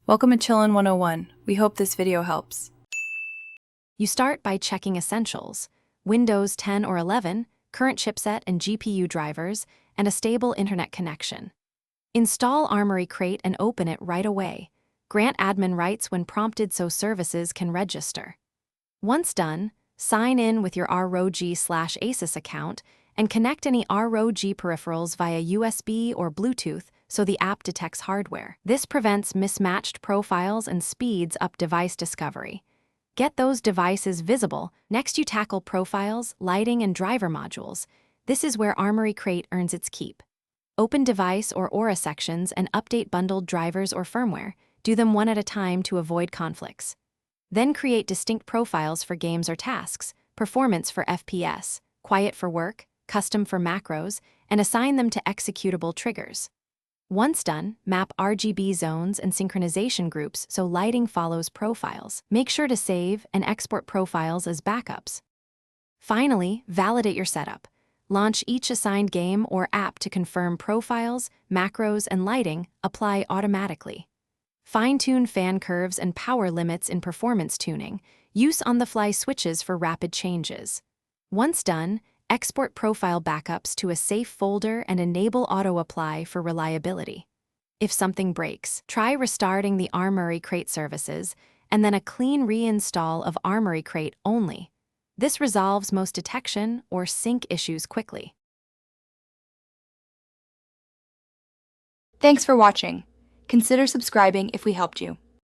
Welcome to Chillin' 101. We hope this video helps. You start by checking essentials: Windows 10 or 11, current chipset and GPU drivers, and a stable internet connection. Install Armory Crate and open it right away. Grant admin rights when prompted so services can register. Once done, sign in with your ROG/Asus account and connect any ROG peripherals via USB or Bluetooth so the app detects hardware. This prevents mismatched profiles and speeds up device discovery. Get those devices visible. Next, you tackle profiles, lighting, and driver modules. This is where Armory Crate earns its keep. Open device or Aura sections and update bundled drivers or firmware. Do them one at a time to avoid conflicts. Then create distinct profiles for games or tasks: performance for FPS, quiet for work, custom for macros, and assign them to executable triggers. Once done, map RGB zones and synchronization groups so lighting follows profiles. Make sure to save and export profiles as backups. Finally, validate your setup. Launch each assigned game or app to confirm profiles, macros, and lighting apply automatically. Fine-tune fan curves and power limits in performance tuning. Use on-the-fly switches for rapid changes. Once done, export profile backups to a safe folder and enable auto-apply for reliability. If something breaks, try restarting the Armory Crate services and then a clean reinstall of Armory Crate only. This resolves most detection or sync issues quickly. Thanks for watching. Consider subscribing if we helped you.